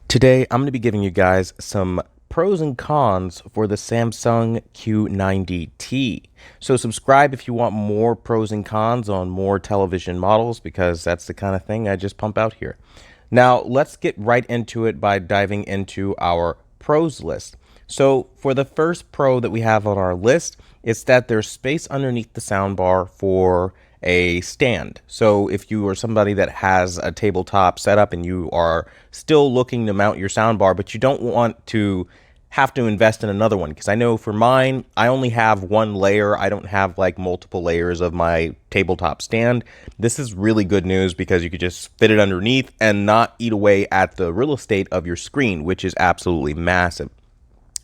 Today, I'm going to be giving you guys some pros and cons for the Samsung Q90T. So subscribe if you want more pros and cons on more television models, because that's the kind of thing I just pump out here. Now, let's get right into it by diving into our pros list. So for the first pro that we have on our list, it's that there's space underneath the soundbar for a stand. So if you are somebody that has a tabletop setup and you are still looking to mount your soundbar, but you don't want to have to invest in another one, because I know for mine, I only have one layer. I don't have like multiple layers of my tabletop stand. This is really good news because you could just fit it underneath and not eat away at the real estate of your screen, which is absolutely massive.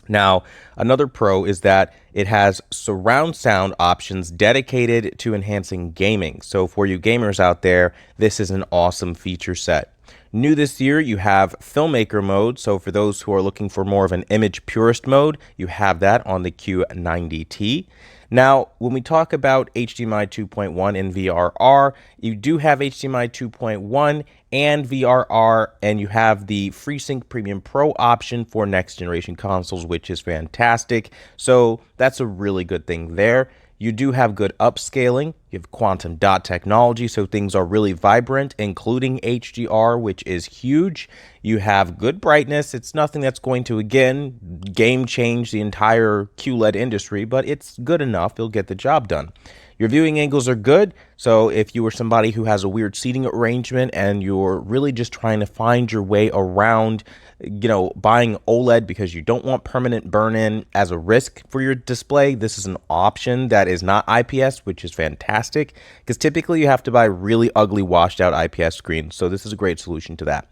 Now, another pro is that it has surround sound options dedicated to enhancing gaming. So for you gamers out there, this is an awesome feature set. New this year, you have filmmaker mode. So for those who are looking for more of an image purist mode, you have that on the Q90T. Now, when we talk about HDMI 2.1 and VRR, you do have HDMI 2.1 and VRR, and you have the FreeSync Premium Pro option for next generation consoles, which is fantastic. So that's a really good thing there. You do have good upscaling. You have quantum dot technology, so things are really vibrant, including HDR, which is huge. You have good brightness. It's nothing that's going to, again, game change the entire QLED industry, but it's good enough. It'll get the job done. Your viewing angles are good, so if you are somebody who has a weird seating arrangement and you're really just trying to find your way around, buying OLED because you don't want permanent burn-in as a risk for your display, this is an option that is not IPS, which is fantastic, because typically you have to buy really ugly washed out IPS screens, so this is a great solution to that.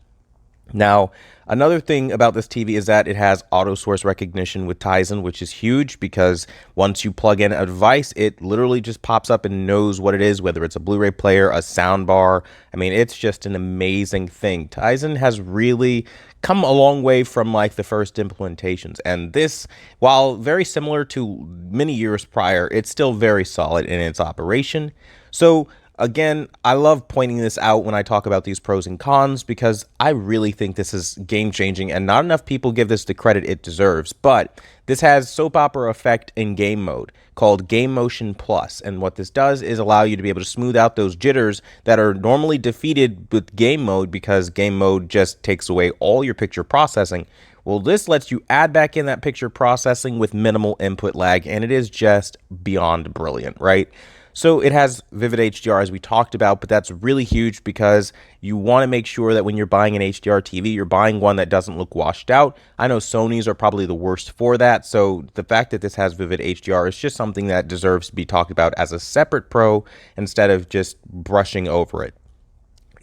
Now, another thing about this TV is that it has auto source recognition with Tizen, which is huge because once you plug in a device, it literally just pops up and knows what it is, whether it's a Blu-ray player, a sound bar. I mean, it's just an amazing thing. Tizen has really come a long way from like the first implementations, and this, while very similar to many years prior, it's still very solid in its operation. So again, I love pointing this out when I talk about these pros and cons, because I really think this is game changing and not enough people give this the credit it deserves. But this has soap opera effect in game mode called Game Motion Plus. And what this does is allow you to be able to smooth out those jitters that are normally defeated with game mode, because game mode just takes away all your picture processing. Well, this lets you add back in that picture processing with minimal input lag, and it is just beyond brilliant, right? So it has Vivid HDR, as we talked about, but that's really huge because you want to make sure that when you're buying an HDR TV, you're buying one that doesn't look washed out. I know Sony's are probably the worst for that, so the fact that this has Vivid HDR is just something that deserves to be talked about as a separate pro instead of just brushing over it.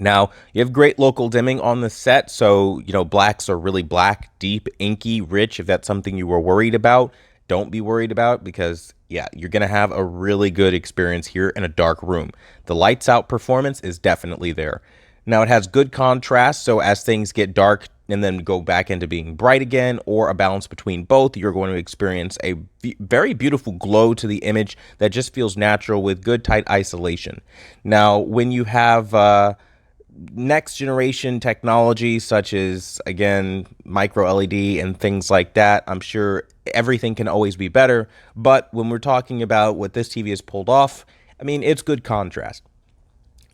Now, you have great local dimming on the set, so, blacks are really black, deep, inky, rich. If that's something you were worried about, don't be worried about, because yeah, you're going to have a really good experience here in a dark room. The lights out performance is definitely there. Now, it has good contrast, so as things get dark and then go back into being bright again, or a balance between both, you're going to experience a very beautiful glow to the image that just feels natural with good tight isolation. Now, when you have next generation technology such as, again, micro LED and things like that, I'm sure everything can always be better, but when we're talking about what this TV has pulled off, I mean, it's good contrast.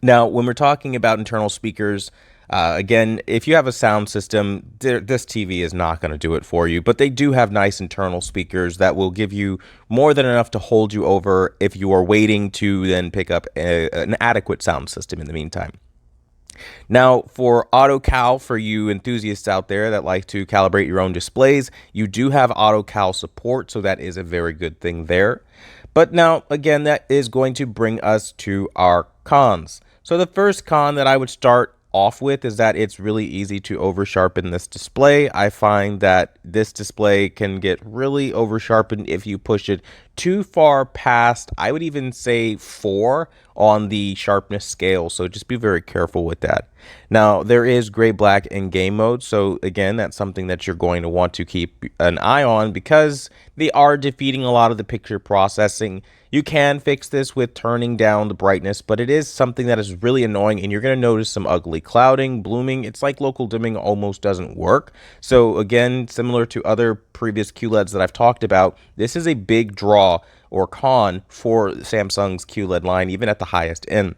Now, when we're talking about internal speakers, again, if you have a sound system, this TV is not going to do it for you, but they do have nice internal speakers that will give you more than enough to hold you over if you are waiting to then pick up an adequate sound system in the meantime. Now, for auto cal, for you enthusiasts out there that like to calibrate your own displays, you do have auto cal support, so that is a very good thing there. But now, again, that is going to bring us to our cons. So the first con that I would start off with is that it's really easy to over sharpen this display. I find that this display can get really over sharpened if you push it too far past, I would even say 4 on the sharpness scale. So just be very careful with that. Now, there is gray, black, and game mode. So again, that's something that you're going to want to keep an eye on because they are defeating a lot of the picture processing. You can fix this with turning down the brightness, but it is something that is really annoying, and you're going to notice some ugly clouding, blooming. It's like local dimming almost doesn't work. So again, similar to other previous QLEDs that I've talked about, this is a big draw or con for Samsung's QLED line, even at the highest end.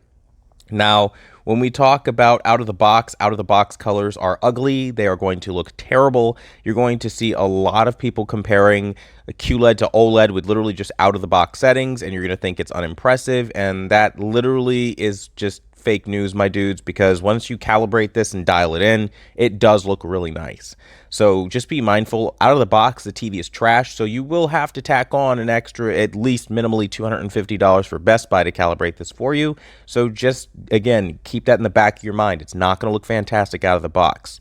Now, when we talk about out of the box colors are ugly. They are going to look terrible. You're going to see a lot of people comparing a QLED to OLED with literally just out of the box settings, and you're going to think it's unimpressive. And that literally is just fake news, my dudes, because once you calibrate this and dial it in, it does look really nice. So just be mindful. Out of the box, the TV is trash, so you will have to tack on an extra, at least minimally $250 for Best Buy to calibrate this for you. So just, again, keep that in the back of your mind. It's not going to look fantastic out of the box.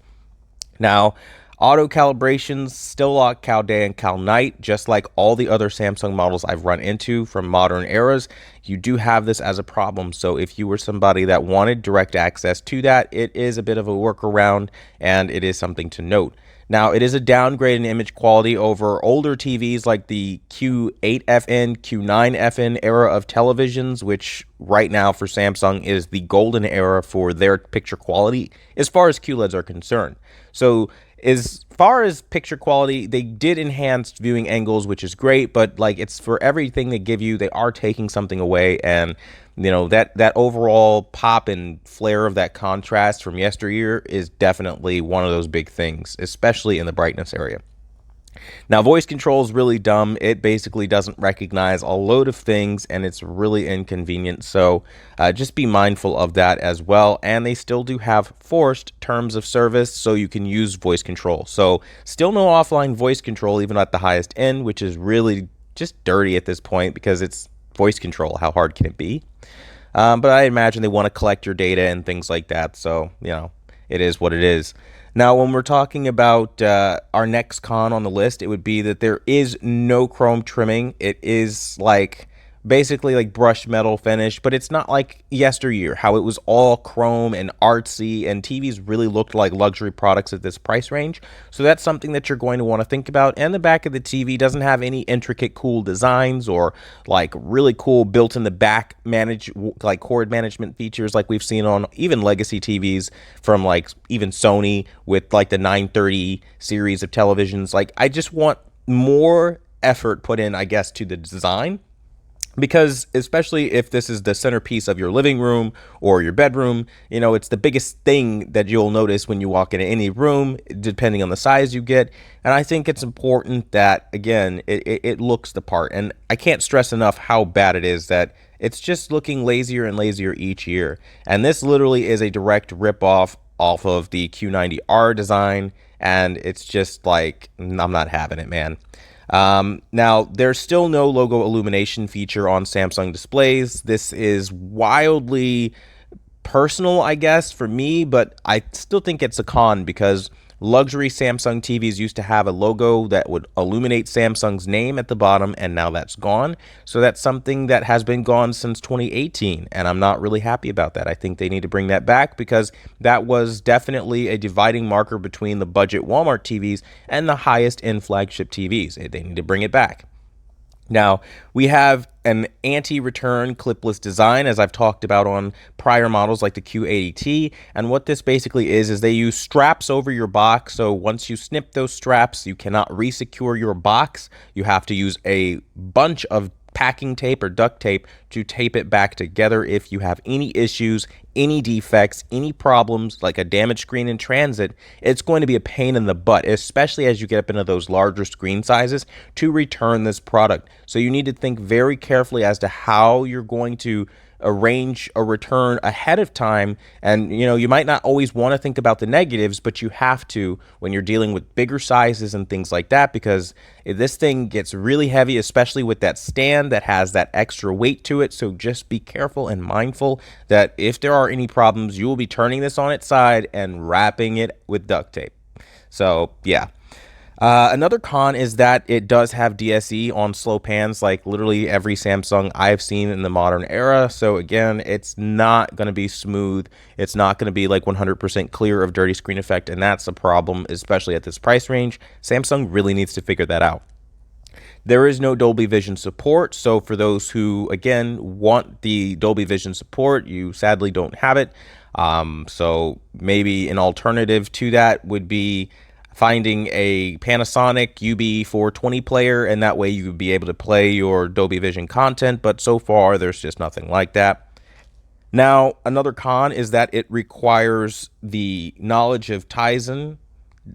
Now, auto calibrations still lock Cal Day and Cal Night, just like all the other Samsung models I've run into from modern eras. You do have this as a problem, so if you were somebody that wanted direct access to that, it is a bit of a workaround, and it is something to note. Now, it is a downgrade in image quality over older TVs like the Q8FN, Q9FN era of televisions, which right now for Samsung is the golden era for their picture quality as far as QLEDs are concerned. So as far as picture quality, they did enhance viewing angles, which is great, but like it's for everything they give you, they are taking something away, and you know that overall pop and flare of that contrast from yesteryear is definitely one of those big things, especially in the brightness area. Now, voice control is really dumb. It basically doesn't recognize a load of things, and it's really inconvenient. So just be mindful of that as well. And they still do have forced terms of service, so you can use voice control. So still no offline voice control, even at the highest end, which is really just dirty at this point because it's voice control. How hard can it be? But I imagine they want to collect your data and things like that. So, you know, it is what it is. Now, when we're talking about our next con on the list, it would be that there is no chrome trimming. It is like basically like brushed metal finish, but it's not like yesteryear, how it was all chrome and artsy, and TVs really looked like luxury products at this price range. So that's something that you're going to want to think about. And the back of the TV doesn't have any intricate cool designs or like really cool built in the back like cord management features like we've seen on even legacy TVs from like even Sony with like the 930 series of televisions. Like I just want more effort put in, I guess, to the design. Because especially if this is the centerpiece of your living room or your bedroom, you know, it's the biggest thing that you'll notice when you walk into any room, depending on the size you get. And I think it's important that, again, it looks the part. And I can't stress enough how bad it is that it's just looking lazier and lazier each year. And this literally is a direct ripoff off of the Q90R design. And it's just like, I'm not having it, man. Now, there's still no logo illumination feature on Samsung displays. This is wildly personal, I guess, for me, but I still think it's a con because luxury Samsung TVs used to have a logo that would illuminate Samsung's name at the bottom, and now that's gone. So that's something that has been gone since 2018, and I'm not really happy about that. I think they need to bring that back because that was definitely a dividing marker between the budget Walmart TVs and the highest end flagship TVs. They need to bring it back. Now, we have an anti-return clipless design, as I've talked about on prior models like the Q80T. And what this basically is they use straps over your box. So once you snip those straps, you cannot resecure your box. You have to use a bunch of packing tape or duct tape to tape it back together if you have any issues, any defects, any problems like a damaged screen in transit. It's going to be a pain in the butt, especially as you get up into those larger screen sizes, to return this product. So you need to think very carefully as to how you're going to arrange a return ahead of time. And you know, you might not always want to think about the negatives, but you have to when you're dealing with bigger sizes and things like that, because if this thing gets really heavy, especially with that stand that has that extra weight to it. So just be careful and mindful that if there are any problems, you will be turning this on its side and wrapping it with duct tape. So yeah. Another con is that it does have DSE on slow pans, like literally every Samsung I've seen in the modern era. So again, it's not going to be smooth. It's not going to be like 100% clear of dirty screen effect, and that's a problem, especially at this price range. Samsung really needs to figure that out. There is no Dolby Vision support, so for those who, again, want the Dolby Vision support, you sadly don't have it. So maybe an alternative to that would be finding a Panasonic UB420 player, and that way you would be able to play your Dolby Vision content, but so far there's just nothing like that. Now, another con is that it requires the knowledge of Tizen,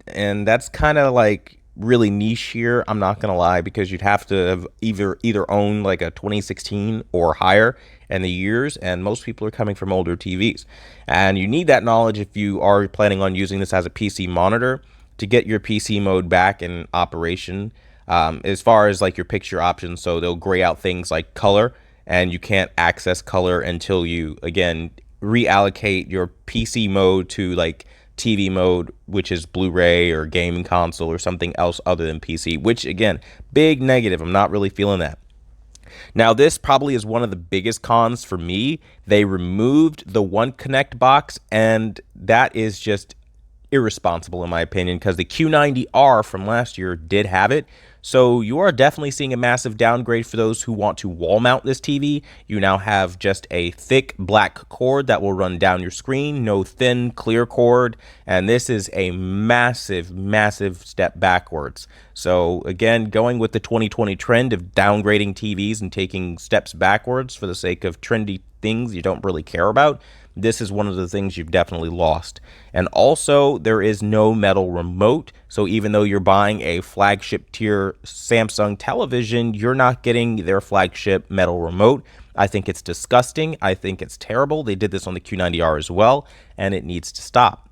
and that's kind of like really niche here. I'm not gonna lie, because you'd have to have either own like a 2016 or higher in the years, and most people are coming from older TVs, and you need that knowledge if you are planning on using this as a PC monitor to get your PC mode back in operation. As far as like your picture options, so they'll gray out things like color, and you can't access color until you again reallocate your PC mode to like TV mode, which is Blu-ray or gaming console or something else other than PC, which again, big negative. I'm not really feeling that. Now, this probably is one of the biggest cons for me. They removed the One Connect box, and that is just irresponsible in my opinion, because the Q90R from last year did have it. So you are definitely seeing a massive downgrade for those who want to wall mount this TV. You now have just a thick black cord that will run down your screen, no thin clear cord, and this is a massive step backwards. So again, going with the 2020 trend of downgrading TVs and taking steps backwards for the sake of trendy things you don't really care about, this is one of the things you've definitely lost. And also, there is no metal remote. So even though you're buying a flagship tier Samsung television, you're not getting their flagship metal remote. I think it's disgusting. I think it's terrible. They did this on the Q90R as well, and it needs to stop.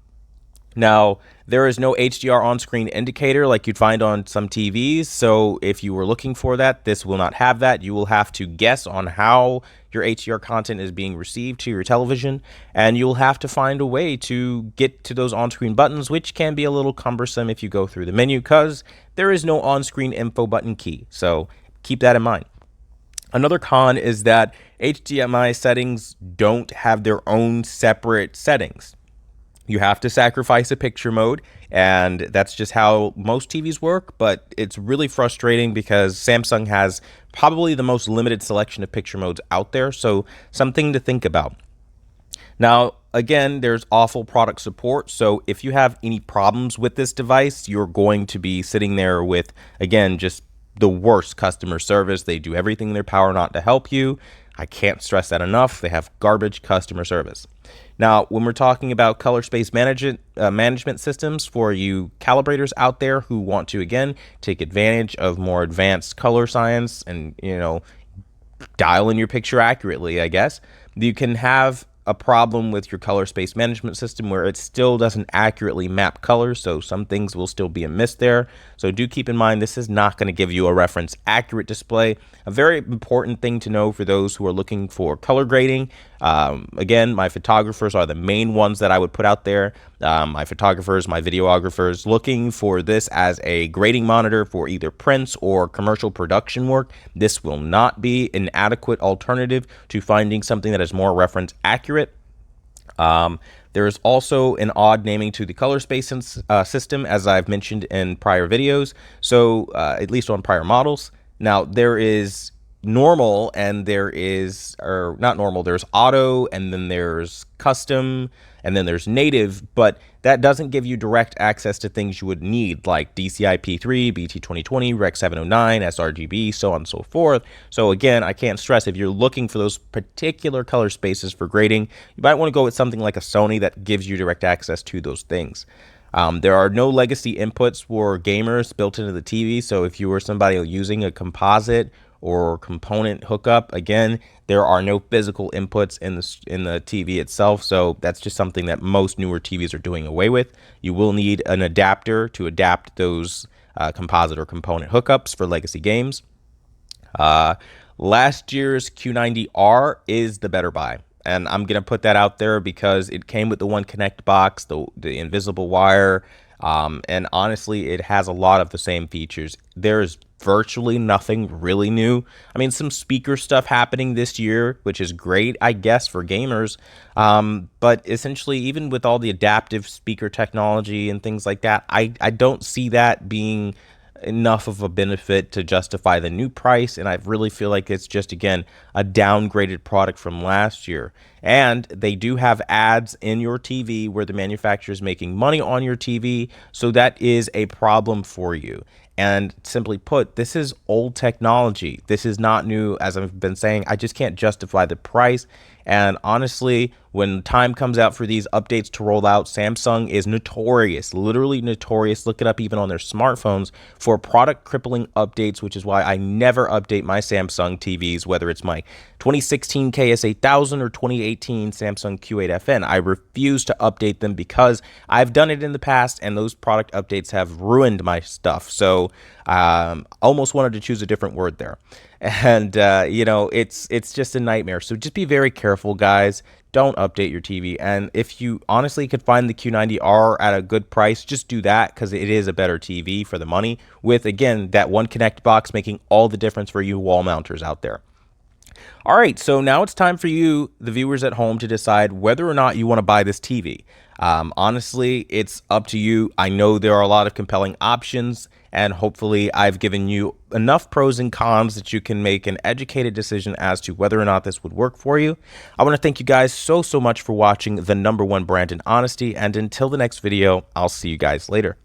Now, there is no HDR on-screen indicator like you'd find on some TVs, so if you were looking for that, this will not have that. You will have to guess on how your HDR content is being received to your television, and you'll have to find a way to get to those on-screen buttons, which can be a little cumbersome if you go through the menu, because there is no on-screen info button key, so keep that in mind. Another con is that HDMI settings don't have their own separate settings. You have to sacrifice a picture mode, and that's just how most TVs work, but it's really frustrating because Samsung has probably the most limited selection of picture modes out there, so something to think about. Now, again, there's awful product support, so if you have any problems with this device, you're going to be sitting there with, again, just the worst customer service. They do everything in their power not to help you. I can't stress that enough. They have garbage customer service. Now, when we're talking about color space management systems for you calibrators out there who want to, again, take advantage of more advanced color science and, dial in your picture accurately, I guess, you can have a problem with your color space management system where it still doesn't accurately map colors, so some things will still be amiss there. So do keep in mind this is not going to give you a reference accurate display. A very important thing to know for those who are looking for color grading. Again, my photographers are the main ones that I would put out there. My photographers, my videographers, looking for this as a grading monitor for either prints or commercial production work. This will not be an adequate alternative to finding something that is more reference accurate. There is also an odd naming to the color space system, as I've mentioned in prior videos, so at least on prior models. Now, there is normal, and there is, or not normal, there's auto, and then there's custom, and then there's native, but that doesn't give you direct access to things you would need, like DCI-P3, BT2020, Rec 709, sRGB, so on and so forth. So again, I can't stress, if you're looking for those particular color spaces for grading, you might want to go with something like a Sony that gives you direct access to those things. There are no legacy inputs for gamers built into the TV, so if you were somebody using a composite or component hookup, again, there are no physical inputs in the TV itself, so that's just something that most newer TVs are doing away with. You will need an adapter to adapt those composite or component hookups for legacy games. Last year's Q90R is the better buy, and I'm going to put that out there because it came with the One Connect box, the invisible wire. And honestly, it has a lot of the same features. There's virtually nothing really new. I mean, some speaker stuff happening this year, which is great, I guess, for gamers. But essentially, even with all the adaptive speaker technology and things like that, I don't see that being enough of a benefit to justify the new price, and I really feel like it's just, again, a downgraded product from last year. And they do have ads in your TV where the manufacturer is making money on your TV, so that is a problem for you. And simply put, this is old technology. This is not new. As I've been saying, I just can't justify the price. And honestly, when time comes out for these updates to roll out, Samsung is notorious, literally notorious. Look it up even on their smartphones for product crippling updates, which is why I never update my Samsung TVs, whether it's my 2016 KS8000 or 2018 Samsung Q8FN. I refuse to update them because I've done it in the past and those product updates have ruined my stuff. So almost wanted to choose a different word there. And you know, it's just a nightmare. So just be very careful, guys. Don't update your TV. And if you honestly could find the Q90R at a good price, just do that, because it is a better TV for the money, with, again, that one Connect box making all the difference for you wall mounters out there. All right, so now it's time for you, the viewers at home, to decide whether or not you want to buy this TV. Honestly, it's up to you. I know there are a lot of compelling options, and hopefully I've given you enough pros and cons that you can make an educated decision as to whether or not this would work for you. I want to thank you guys so much for watching the #1 brand in honesty, and until the next video, I'll see you guys later.